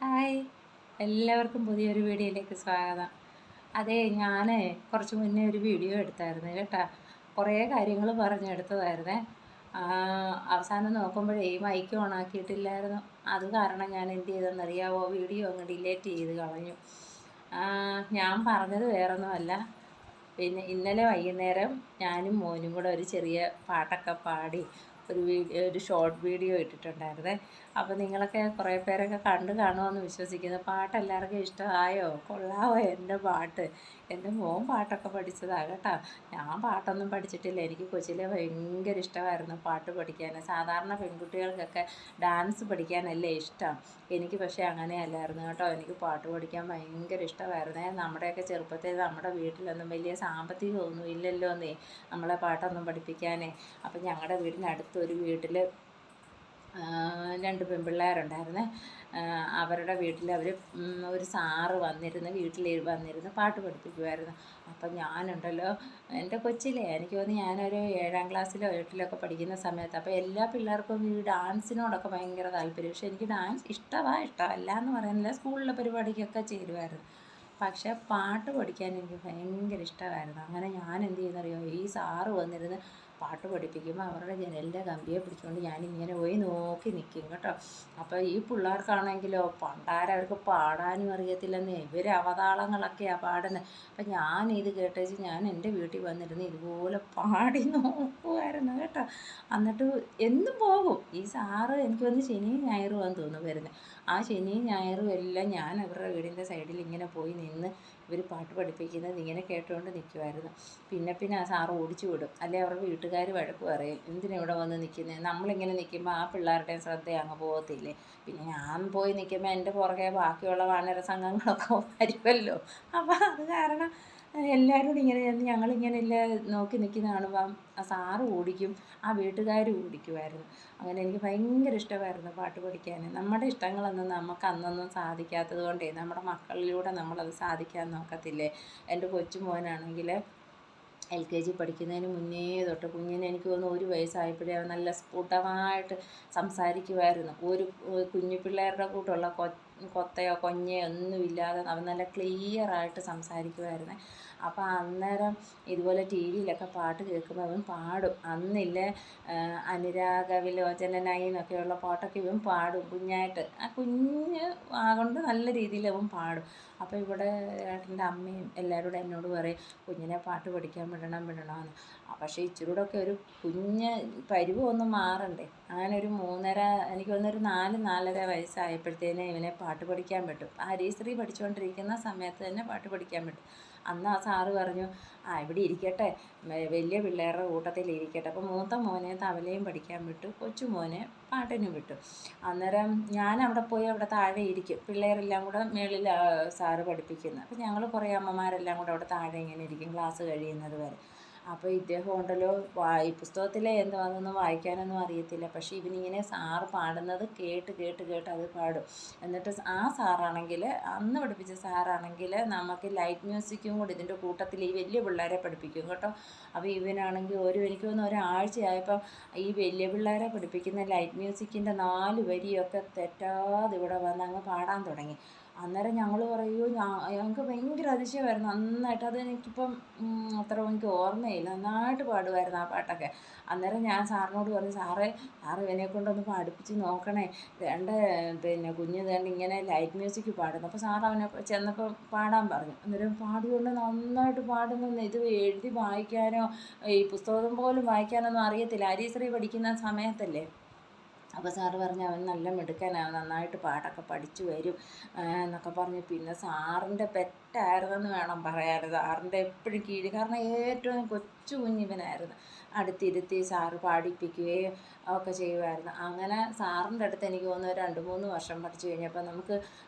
Hi, എല്ലാവർക്കും പുതിയൊരു വീഡിയോയിലേക്ക് സ്വാഗതം. അതെ, ഞാൻ കുറച്ച് മുന്നേ ഒരു വീഡിയോ എടുത്തായിരുന്നു കേട്ടോ. കുറേ കാര്യങ്ങൾ പറഞ്ഞെടുത്തതായിരുന്നേ. അവസാനം നോക്കുമ്പോഴേ ഈ മൈക്ക് ഓണാക്കിയിട്ടില്ലായിരുന്നു. അത് കാരണം ഞാൻ എന്ത് ചെയ്തെന്നറിയാവോ, വീഡിയോ അങ്ങ് ഡിലീറ്റ് ചെയ്ത് കളഞ്ഞു. ഞാൻ പറഞ്ഞത് വേറൊന്നുമല്ല. പിന്നെ ഇന്നലെ വൈകുന്നേരം ഞാനും മോനും കൂടെ ഒരു ചെറിയ പാട്ടൊക്കെ പാടി ഒരു ഷോർട്ട് വീഡിയോ ഇട്ടിട്ടുണ്ടായിരുന്നേ. അപ്പോൾ നിങ്ങളൊക്കെ കുറേ പേരൊക്കെ കണ്ടു കാണുമെന്ന് വിശ്വസിക്കുന്നു. പാട്ട് എല്ലാവർക്കും ഇഷ്ടമായോ? കൊള്ളാമോ എൻ്റെ പാട്ട്? എൻ്റെ മോൻ പാട്ടൊക്കെ പഠിച്ചതാണ് കേട്ടോ. ഞാൻ പാട്ടൊന്നും പഠിച്ചിട്ടില്ല. എനിക്ക് കൊച്ചിലെ ഭയങ്കര ഇഷ്ടമായിരുന്നു പാട്ട് പഠിക്കാൻ. സാധാരണ പെൺകുട്ടികൾക്കൊക്കെ ഡാൻസ് പഠിക്കാനല്ലേ ഇഷ്ടം. എനിക്ക് പക്ഷേ അങ്ങനെയല്ലായിരുന്നു കേട്ടോ. എനിക്ക് പാട്ട് പഠിക്കാൻ ഭയങ്കര ഇഷ്ടമായിരുന്നേ. നമ്മുടെയൊക്കെ ചെറുപ്പത്തിൽ നമ്മുടെ വീട്ടിലൊന്നും വലിയ സാമ്പത്തികമൊന്നും ഇല്ലല്ലോന്നേ നമ്മളെ പാട്ടൊന്നും പഠിപ്പിക്കാനേ. അപ്പം ഞങ്ങളുടെ വീടിനടുത്തൊരു വീട്ടിൽ 2 പെൺപിള്ളേരുണ്ടായിരുന്നേ. അവരുടെ വീട്ടിൽ ഒരു സാറ് വീട്ടിൽ വന്നിരുന്ന് പാട്ട് പഠിപ്പിക്കുമായിരുന്നു. അപ്പം ഞാനുണ്ടല്ലോ, എൻ്റെ കൊച്ചിലെ എനിക്ക് തോന്നി ഞാനൊരു 7ാം ക്ലാസ്സിലോ 8ലൊക്കെ പഠിക്കുന്ന സമയത്ത്. അപ്പോൾ എല്ലാ പിള്ളേർക്കും ഈ ഡാൻസിനോടൊക്കെ ഭയങ്കര താല്പര്യം. പക്ഷേ എനിക്ക് ഡാൻസ് ഇഷ്ടമല്ല എന്ന് പറയുന്നില്ല. സ്കൂളിലെ പരിപാടിക്കൊക്കെ ചേരുമായിരുന്നു. പക്ഷേ പാട്ട് പഠിക്കാൻ എനിക്ക് ഭയങ്കര ഇഷ്ടമായിരുന്നു. അങ്ങനെ ഞാൻ എന്ത് ചെയ്യുന്നറിയോ, ഈ സാറ് വന്നിരുന്ന് പാട്ട് പഠിപ്പിക്കുമ്പോൾ അവരുടെ ജനലിൻ്റെ കമ്പിയെ പിടിച്ചുകൊണ്ട് ഞാനിങ്ങനെ പോയി നോക്കി നിൽക്കും കേട്ടോ. അപ്പോൾ ഈ പിള്ളേർക്കാണെങ്കിലോ അവർക്ക് പാടാനും അറിയത്തില്ലെന്നേ. ഇവർ അവതാളങ്ങളൊക്കെയാണ് പാടുന്നത്. അപ്പം ഞാനിത് കേട്ടേച്ച് ഞാൻ എൻ്റെ വീട്ടിൽ വന്നിരുന്ന് ഇതുപോലെ പാടി നോക്കുമായിരുന്നു കേട്ടോ. എന്നിട്ട് എന്നും പോകും ഈ സാറ്. എനിക്ക് വന്ന് ശനിയും ഞായറുമാണെന്ന് തോന്നുന്നു വരുന്നത്. ആ ശനിയും ഞായറും എല്ലാം ഞാൻ അവരുടെ വീടിൻ്റെ സൈഡിൽ ഇങ്ങനെ പോയി നിന്ന് ഇവർ പാട്ട് പഠിപ്പിക്കുന്നത് ഇങ്ങനെ കേട്ടുകൊണ്ട് നിൽക്കുമായിരുന്നു. പിന്നെ ആ സാറ് ഓടിച്ചു വിടും. അല്ലെ അവരുടെ വീട്ടുകാർ വഴക്ക് പറയും, എന്തിനാ ഇവിടെ വന്ന് നിൽക്കുന്നത്? നമ്മളിങ്ങനെ നിൽക്കുമ്പോൾ ആ പിള്ളേരുടെയും ശ്രദ്ധ അങ്ങ് പോകത്തില്ലേ. പിന്നെ ഞാൻ പോയി നിൽക്കുമ്പോൾ എൻ്റെ പുറകെ ബാക്കിയുള്ള വാനര സംഘങ്ങളൊക്കെ വരുമല്ലോ. അപ്പോൾ അത് കാരണം എല്ലാവരും ഇങ്ങനെ ഞങ്ങളിങ്ങനെ നോക്കി നിൽക്കുന്ന കാണുമ്പം ആ സാറ് ഓടിക്കും, ആ വീട്ടുകാർ ഓടിക്കുമായിരുന്നു. അങ്ങനെ എനിക്ക് ഭയങ്കര ഇഷ്ടമായിരുന്നു പാട്ട് പഠിക്കാൻ. നമ്മുടെ ഇഷ്ടങ്ങളൊന്നും നമുക്ക് അന്നൊന്നും സാധിക്കാത്തത് കൊണ്ടേ നമ്മുടെ മക്കളിലൂടെ നമ്മളത് സാധിക്കാൻ നോക്കത്തില്ലേ. എൻ്റെ കൊച്ചുമോനാണെങ്കിൽ LKG പഠിക്കുന്നതിന് മുന്നേ തൊട്ട് കുഞ്ഞിന് എനിക്ക് തോന്നുന്നു 1 വയസ്സായപ്പോഴേ അവൻ നല്ല സ്ഫുടമായിട്ട് സംസാരിക്കുമായിരുന്നു. ഒരു കുഞ്ഞു പിള്ളേരുടെ കൂട്ടുള്ള കൊത്തയോ കൊഞ്ഞയോ ഒന്നുമില്ലാതെ അവൻ നല്ല ക്ലിയറായിട്ട് സംസാരിക്കുമായിരുന്നു. അപ്പോൾ അന്നേരം ഇതുപോലെ ടി വിയിലൊക്കെ പാട്ട് കേൾക്കുമ്പോൾ അവൻ പാടും. അന്നില്ലേ അനുരാഗവിലോചനായി എന്നൊക്കെയുള്ള പാട്ടൊക്കെ ഇവൻ പാടും കുഞ്ഞായിട്ട്. ആ കുഞ്ഞ് കൊണ്ട് നല്ല രീതിയിൽ അവൻ പാടും. അപ്പോൾ ഇവിടെ ഏട്ടൻ്റെ അമ്മയും എല്ലാവരും എന്നോട് പറയും, കുഞ്ഞിനെ പാട്ട് പഠിക്കാൻ വിടണമെന്ന്. പക്ഷേ ഇച്ചിരൂടെയൊക്കെ ഒരു കുഞ്ഞ് പരുവമൊന്നും മാറണ്ടേ. അങ്ങനെ ഒരു 3.5 എനിക്ക് തോന്നുന്നൊരു 4-4.5 വയസ്സായപ്പോഴത്തേനെ ഇവനെ പാട്ട് പഠിക്കാൻ പറ്റും. ഹരീശ്രീ പഠിച്ചുകൊണ്ടിരിക്കുന്ന സമയത്ത് തന്നെ പാട്ട് പഠിക്കാൻ പറ്റും. അന്ന് ആ സാറ് പറഞ്ഞു, ഇവിടെ ഇരിക്കട്ടെ, വലിയ പിള്ളേരുടെ കൂട്ടത്തിൽ ഇരിക്കട്ടെ. അപ്പോൾ മൂത്ത മോനെ തബലയും പഠിക്കാൻ വിട്ടു, കൊച്ചു മോനെ പാട്ടിനും വിട്ടു. അന്നേരം ഞാൻ അവിടെ പോയി അവിടെ താഴെ ഇരിക്കും. പിള്ളേരെല്ലാം കൂടെ മേളിൽ സാറ് പഠിപ്പിക്കുന്നത്. അപ്പോൾ ഞങ്ങൾ കുറേ അമ്മമാരെല്ലാം കൂടെ അവിടെ താഴെ ഇങ്ങനെ ഇരിക്കും ക്ലാസ് കഴിയുന്നത് വരെ. അപ്പോൾ ഇദ്ദേഹം ഉണ്ടല്ലോ, ഈ പുസ്തകത്തിലെ എന്താണെന്നൊന്നും വായിക്കാനൊന്നും അറിയത്തില്ല. പക്ഷേ ഇവനിങ്ങനെ സാറ് പാടുന്നത് കേട്ട് അത് പാടും. എന്നിട്ട് ആ സാറാണെങ്കിൽ, അന്ന് പഠിപ്പിച്ച സാറാണെങ്കിൽ നമുക്ക് ലൈറ്റ് മ്യൂസിക്കും കൂടി ഇതിൻ്റെ കൂട്ടത്തിൽ ഈ വലിയ പിള്ളേരെ പഠിപ്പിക്കും കേട്ടോ. അപ്പോൾ ഇവനാണെങ്കിൽ എനിക്ക് തോന്നുന്നു ഒരാഴ്ചയായപ്പം ഈ വലിയ പിള്ളേരെ പഠിപ്പിക്കുന്ന ലൈറ്റ് മ്യൂസിക്കിൻ്റെ 4 വരിയൊക്കെ തെറ്റാതെ ഇവിടെ വന്ന് അങ്ങ് പാടാൻ തുടങ്ങി. അന്നേരം ഞങ്ങൾ പറയൂ, ഞങ്ങൾക്ക് ഭയങ്കര അതിശയമായിരുന്നു. നന്നായിട്ട് അതെനിക്കിപ്പം അത്ര എനിക്ക് ഓർമ്മയില്ല. നന്നായിട്ട് പാടുമായിരുന്നു ആ പാട്ടൊക്കെ. അന്നേരം ഞാൻ സാറിനോട് പറഞ്ഞു, സാറ് ഇവനെ കൊണ്ടൊന്ന് പഠിപ്പിച്ച് നോക്കണേ. കുഞ്ഞ് ഇങ്ങനെ ലൈറ്റ് മ്യൂസിക് പാടുന്നു. അപ്പോൾ സാർ അവനെ ചെന്നപ്പോൾ പാടാൻ പറഞ്ഞു. അന്നേരം പാടിക്കൊണ്ട് നന്നായിട്ട് പാടുന്നു. ഇത് എഴുതി വായിക്കാനോ ഈ പുസ്തകം പോലും വായിക്കാനൊന്നും അറിയത്തില്ല. ഹരീശ്രീ പഠിക്കുന്ന സമയത്തല്ലേ. അപ്പോൾ സാറ് പറഞ്ഞു, അവൻ നല്ല മിടുക്കനാണ്, നന്നായിട്ട് പാട്ടൊക്കെ പഠിച്ചു വരും എന്നൊക്കെ പറഞ്ഞു. പിന്നെ സാറിൻ്റെ പെറ്റായിരുന്നെന്ന് വേണം പറയാൻ. സാറിൻ്റെ എപ്പോഴും കീഴ്, കാരണം ഏറ്റവും കൊച്ചു കുഞ്ഞിവനായിരുന്നു. അടുത്തിരുത്തി സാറ് പാടിപ്പിക്കുകയും ഒക്കെ ചെയ്യുമായിരുന്നു. അങ്ങനെ സാറിൻ്റെ അടുത്ത് എനിക്ക് തോന്നുന്നു 2-3 വർഷം പഠിച്ചു കഴിഞ്ഞപ്പോൾ നമുക്ക്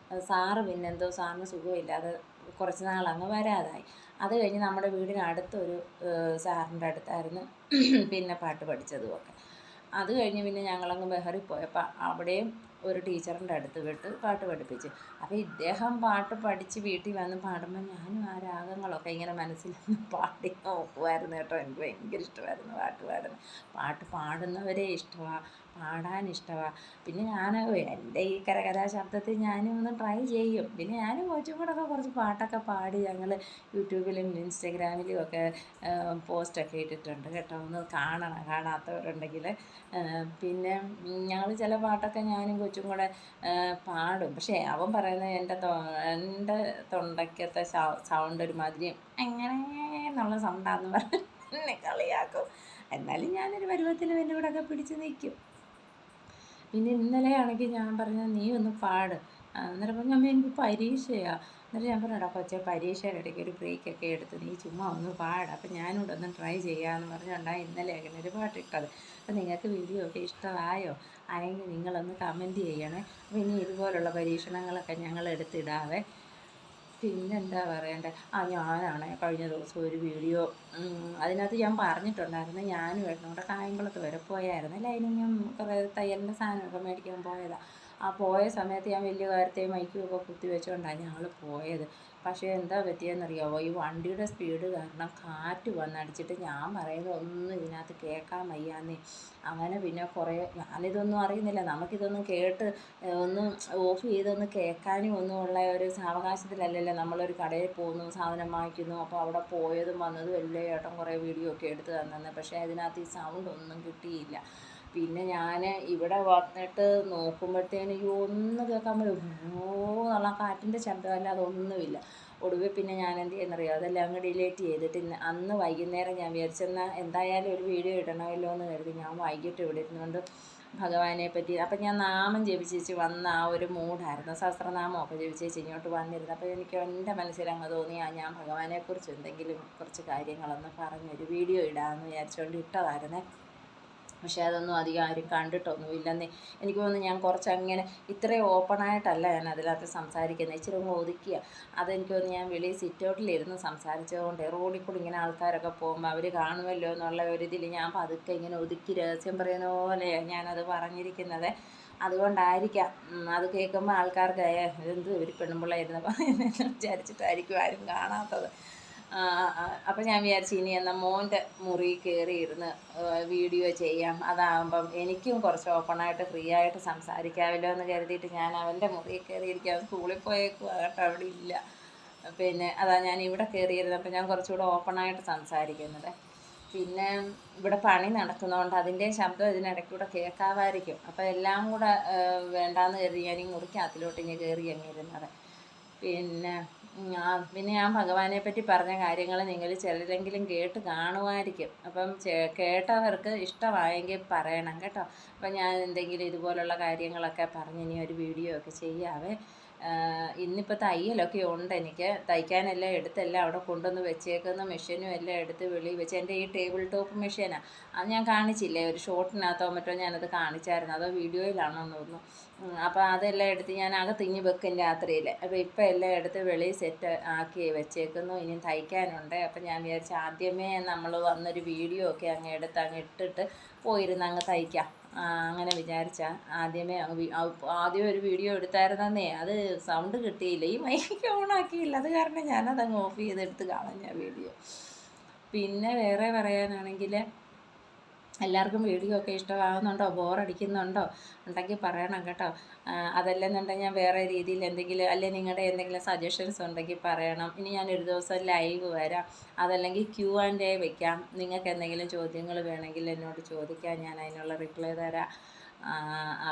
സാറിന് സുഖമില്ലാതെ കുറച്ച് നാളങ്ങ് വരാതായി. അത് കഴിഞ്ഞ് നമ്മുടെ വീടിനടുത്തൊരു സാറിൻ്റെ അടുത്തായിരുന്നു പിന്നെ പാട്ട് പഠിച്ചതുമൊക്കെ. അത് കഴിഞ്ഞ് പിന്നെ ഞങ്ങളങ്ങ് ബഹറിപ്പോയപ്പോൾ അവിടെയും ഒരു ടീച്ചറിൻ്റെ അടുത്ത് വിട്ട് പാട്ട് പഠിപ്പിച്ച്. അപ്പോൾ ഇദ്ദേഹം പാട്ട് പഠിച്ച് വീട്ടിൽ വന്ന് പാടുമ്പോൾ ഞാനും ആ രാഗങ്ങളൊക്കെ ഇങ്ങനെ മനസ്സിൽ പാടി നോക്കുമായിരുന്നു കേട്ടോ. എനിക്ക് ഭയങ്കര ഇഷ്ടമായിരുന്നു പാട്ട് പാടുന്നത്. പാട്ട് പാടുന്നവരെ ഇഷ്ടമാണ്, പാടാൻ ഇഷ്ടമാണ്. പിന്നെ ഞാൻ എൻ്റെ ഈ കരകരാ ശബ്ദത്തിൽ ഞാനും ഒന്ന് ട്രൈ ചെയ്യും. പിന്നെ ഞാനും കൊച്ചും കൂടെ ഒക്കെ കുറച്ച് പാട്ടൊക്കെ പാടി ഞങ്ങൾ യൂട്യൂബിലും ഇൻസ്റ്റഗ്രാമിലും ഒക്കെ പോസ്റ്റൊക്കെ ഇട്ടിട്ടുണ്ട് കേട്ടോ. ഒന്ന് കാണണം കാണാത്തവരുണ്ടെങ്കിൽ. പിന്നെ ഞങ്ങൾ ചില പാട്ടൊക്കെ ഞാനും കൊച്ചും കൂടെ പാടും. പക്ഷേ അവൻ പറയുന്നത് എൻ്റെ തൊണ്ടയ്ക്കത്തെ സൗണ്ട് ഒരുമാതിരി എങ്ങനെ എന്നുള്ള സൗണ്ടാന്ന് പറഞ്ഞ് എന്നെ കളിയാക്കും. എന്നാലും ഞാനൊരു പരുവത്തിൽ എൻ്റെ കൂടെയൊക്കെ പിടിച്ച് നിൽക്കും. പിന്നെ ഇന്നലെയാണെങ്കിൽ ഞാൻ പറഞ്ഞു നീ ഒന്ന് പാട്. അന്നേരം പറഞ്ഞു അമ്മ എനിക്ക് പരീക്ഷയാണ്. എന്നിട്ട് ഞാൻ പറഞ്ഞു എടാ കൊച്ചേ പരീക്ഷയുടെ ഇടയ്ക്ക് ഒരു ബ്രേക്കൊക്കെ എടുത്ത് നീ ചുമ്മാ ഒന്ന് പാട്. അപ്പം ഞാനിവിടെ ഒന്ന് ട്രൈ ചെയ്യാമെന്ന് പറഞ്ഞുകൊണ്ടാണ് ഇന്നലെ അങ്ങനെ ഒരു പാട്ടിട്ടത്. അപ്പം നിങ്ങൾക്ക് വീഡിയോ ഒക്കെ ഇഷ്ടമായോ? ആയെങ്കിൽ നിങ്ങളൊന്ന് കമൻറ്റ് ചെയ്യണേ. അപ്പോൾ ഇനി ഇതുപോലുള്ള പരീക്ഷണങ്ങളൊക്കെ ഞങ്ങൾ എടുത്തിടാവേ. പിന്നെന്താ പറയണ്ടേ, ഞാനാണ് കഴിഞ്ഞ ദിവസം ഒരു വീഡിയോ അതിനകത്ത് ഞാൻ പറഞ്ഞിട്ടുണ്ടായിരുന്നു, ഞാനും ഏട്ടനും കൂടെ കായംകുളത്ത് വരെ പോയായിരുന്നു. ലൈനിങ്ങും കുറേ തയ്യലിൻ്റെ സാധനമൊക്കെ മേടിക്കാൻ പോയതാണ്. ആ പോയ സമയത്ത് ഞാൻ വലിയ കാര്യത്തെയും മൈക്കുമൊക്കെ കുത്തി വെച്ചുകൊണ്ടാണ് ഞങ്ങൾ പോയത്. പക്ഷേ എന്താ പറ്റിയെന്നറിയാമോ, ഈ വണ്ടിയുടെ സ്പീഡ് കാരണം കാറ്റ് വന്നടിച്ചിട്ട് ഞാൻ പറയുന്നത് ഒന്നും ഇതിനകത്ത് കേൾക്കാൻ വയ്യാന്നേ. അങ്ങനെ പിന്നെ കുറേ ഞാനിതൊന്നും അറിയുന്നില്ല, നമുക്കിതൊന്നും കേട്ട് ഒന്നും ഓഫ് ചെയ്തൊന്ന് കേൾക്കാനും ഒന്നും ഉള്ള ഒരു സാവകാശത്തിലല്ലല്ലോ നമ്മളൊരു കടയിൽ പോകുന്നു, സാധനം വാങ്ങിക്കുന്നു. അപ്പോൾ അവിടെ പോയതും വന്നതും എല്ലാം ഏട്ടൻ കുറേ വീഡിയോ ഒക്കെ എടുത്ത് തന്നെ. പക്ഷേ അതിനകത്ത് ഈ സൗണ്ട് ഒന്നും കിട്ടിയില്ല. പിന്നെ ഞാൻ ഇവിടെ വന്നിട്ട് നോക്കുമ്പോഴത്തേന് ഒന്നും കേൾക്കാൻ എന്നുള്ള കാറ്റിൻ്റെ ശബ്ദമല്ല, അതൊന്നുമില്ല. ഒടുവിൽ പിന്നെ ഞാൻ എന്ത് ചെയ്യുന്നറിയോ, അതെല്ലാം അങ്ങ് ഡിലീറ്റ് ചെയ്തിട്ട് അന്ന് വൈകുന്നേരം ഞാൻ വിചാരിച്ചെന്നാൽ എന്തായാലും ഒരു വീഡിയോ ഇടണമല്ലോ എന്ന് കരുതി ഞാൻ വൈകിട്ട് ഇവിടെ ഇരുന്നുകൊണ്ട് ഭഗവാനെ പറ്റി അപ്പം ഞാൻ നാമം ജപിച്ചേച്ച് വന്ന ആ ഒരു മൂഡായിരുന്നു. സഹസ്രനാമമൊക്കെ ജപിച്ചേച്ച് ഇങ്ങോട്ട് വന്നിരുന്നു. അപ്പോൾ എനിക്ക് എൻ്റെ മനസ്സിലങ്ങ് തോന്നി ഞാൻ ഭഗവാനെക്കുറിച്ച് എന്തെങ്കിലും കുറച്ച് കാര്യങ്ങളൊന്ന് പറഞ്ഞൊരു വീഡിയോ ഇടാമെന്ന് വിചാരിച്ചുകൊണ്ട് ഇട്ടതായിരുന്നേ. പക്ഷേ അതൊന്നും അധികം ആരും കണ്ടിട്ടൊന്നുമില്ലെന്നേ. എനിക്ക് തോന്നുന്നു ഞാൻ കുറച്ചങ്ങനെ ഇത്രയും ഓപ്പണായിട്ടല്ല ഞാൻ അതിനകത്ത് സംസാരിക്കുന്നത്, ഇച്ചിരി ഒന്ന് ഒതുക്കിയ. അതെനിക്ക് തോന്നുന്നു ഞാൻ വെളിയിൽ സിറ്റൗട്ടിലിരുന്ന് സംസാരിച്ചതുകൊണ്ട് റോഡിൽ കൂടി ഇങ്ങനെ ആൾക്കാരൊക്കെ പോകുമ്പോൾ അവർ കാണുമല്ലോ എന്നുള്ള ഒരിതിൽ ഞാൻ പതുക്കെ ഇങ്ങനെ ഒതുക്കി രഹസ്യം പറയുന്ന പോലെ ഞാനത് പറഞ്ഞിരിക്കുന്നത്. അതുകൊണ്ടായിരിക്കാം അത് കേൾക്കുമ്പോൾ ആൾക്കാർക്ക് എന്ത് ഒരു പെണ്ണുമ്പിള്ളയായിരുന്നു പറയുന്നതെന്ന് വിചാരിച്ചിട്ടായിരിക്കും ആരും കാണാത്തത്. അപ്പം ഞാൻ വിചാരിച്ചു ഇനി എന്നാൽ മോൻ്റെ മുറി കയറി ഇരുന്ന് വീഡിയോ ചെയ്യാം, അതാകുമ്പം എനിക്കും കുറച്ച് ഓപ്പണായിട്ട് ഫ്രീ ആയിട്ട് സംസാരിക്കാമല്ലോ എന്ന് കരുതിയിട്ട് ഞാൻ അവൻ്റെ മുറിയിൽ കയറിയിരിക്കാം. സ്കൂളിൽ പോയേക്കുക കേട്ടോ, അവിടെ ഇല്ല. പിന്നെ അതാ ഞാൻ ഇവിടെ കയറിയിരുന്നപ്പോൾ ഞാൻ കുറച്ചുകൂടെ ഓപ്പണായിട്ട് സംസാരിക്കുന്നത്. പിന്നെ ഇവിടെ പണി നടക്കുന്നതുകൊണ്ട് അതിൻ്റെ ശബ്ദം ഇതിനിടയ്ക്കൂടെ കേൾക്കാമായിരിക്കും. അപ്പോൾ എല്ലാം കൂടെ വേണ്ടാന്ന് കരുതി ഞാൻ ഈ മുറിക്കകത്തിലോട്ട് ഇങ്ങനെ കയറി അങ്ങിരുന്നത്. പിന്നെ ഞാൻ ഭഗവാനെ പറ്റി പറഞ്ഞ കാര്യങ്ങൾ നിങ്ങൾ ചിലരെങ്കിലും കേട്ട് കാണുമായിരിക്കും. അപ്പം കേട്ടവർക്ക് ഇഷ്ടമായെങ്കിൽ പറയണം കേട്ടോ. അപ്പം ഞാൻ എന്തെങ്കിലും ഇതുപോലുള്ള കാര്യങ്ങളൊക്കെ പറഞ്ഞ് ഇനി ഒരു വീഡിയോ ഒക്കെ ചെയ്യാവേ. ഇന്നിപ്പോൾ തയ്യലൊക്കെ ഉണ്ട്, എനിക്ക് തയ്ക്കാനെല്ലാം എടുത്തെല്ലാം അവിടെ കൊണ്ടുവന്ന് വെച്ചേക്കുന്ന മെഷീനും എല്ലാം എടുത്ത് വെളിയിൽ വെച്ച്. എൻ്റെ ഈ ടേബിൾ ടോപ്പ് മെഷീനാണ്, അത് ഞാൻ കാണിച്ചില്ലേ ഒരു ഷോർട്ടിനകത്തോ മറ്റോ ഞാനത് കാണിച്ചായിരുന്നു, അതോ വീഡിയോയിലാണെന്ന് തോന്നുന്നു. അപ്പോൾ അതെല്ലാം എടുത്ത് ഞാൻ അകത്തിങ്ങി വെക്കും രാത്രിയിൽ. അപ്പോൾ ഇപ്പോൾ എല്ലാം എടുത്ത് വെളിയിൽ സെറ്റ് ആക്കി വെച്ചേക്കുന്നു, ഇനി തയ്ക്കാനുണ്ട്. അപ്പം ഞാൻ വിചാരിച്ചു ആദ്യമേ നമ്മൾ വന്നൊരു വീഡിയോ ഒക്കെ അങ്ങ് എടുത്ത് അങ്ങ് ഇട്ടിട്ട് പോയിരുന്ന് അങ്ങ് തയ്ക്കാം. അങ്ങനെ വിചാരിച്ചാൽ ആദ്യം ഒരു വീഡിയോ എടുത്തായിരുന്നേ, അത് സൗണ്ട് കിട്ടിയില്ല, ഈ മൈക്ക് ഓണാക്കിയില്ല, അത് കാരണം ഞാനതങ്ങ് ഓഫ് ചെയ്തെടുത്ത് കളഞ്ഞ വീഡിയോ. പിന്നെ വേറെ പറയാനാണെങ്കിൽ എല്ലാവർക്കും വീഡിയോ ഒക്കെ ഇഷ്ടമാകുന്നുണ്ടോ, ബോറടിക്കുന്നുണ്ടോ ഉണ്ടെങ്കിൽ പറയണം കേട്ടോ. അതല്ലെന്നുണ്ടെങ്കിൽ ഞാൻ വേറെ രീതിയിൽ എന്തെങ്കിലും അല്ലെങ്കിൽ നിങ്ങളുടെ എന്തെങ്കിലും സജഷൻസ് ഉണ്ടെങ്കിൽ പറയണം. ഇനി ഞാനൊരു ദിവസം ലൈവ് വരാം, അതല്ലെങ്കിൽ Q&A വയ്ക്കാം. നിങ്ങൾക്ക് എന്തെങ്കിലും ചോദ്യങ്ങൾ വേണമെങ്കിൽ എന്നോട് ചോദിക്കാം, ഞാൻ അതിനുള്ള റിപ്ലൈ തരാം.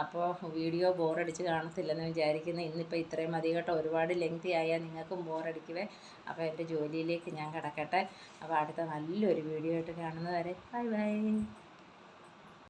അപ്പോൾ വീഡിയോ ബോറടിച്ച് കാണത്തില്ലെന്ന് വിചാരിക്കുന്നു. ഇന്നിപ്പോൾ ഇത്രയും മതി കേട്ടോ, ഒരുപാട് ലെങ്തി ആയാൽ നിങ്ങൾക്കും ബോറടിക്കുവേ. അപ്പോൾ എൻ്റെ ജോലിയിലേക്ക് ഞാൻ കിടക്കട്ടെ. അപ്പോൾ അടുത്ത നല്ലൊരു വീഡിയോ ആയിട്ട് കാണുന്നവരെ ബൈ ബൈ.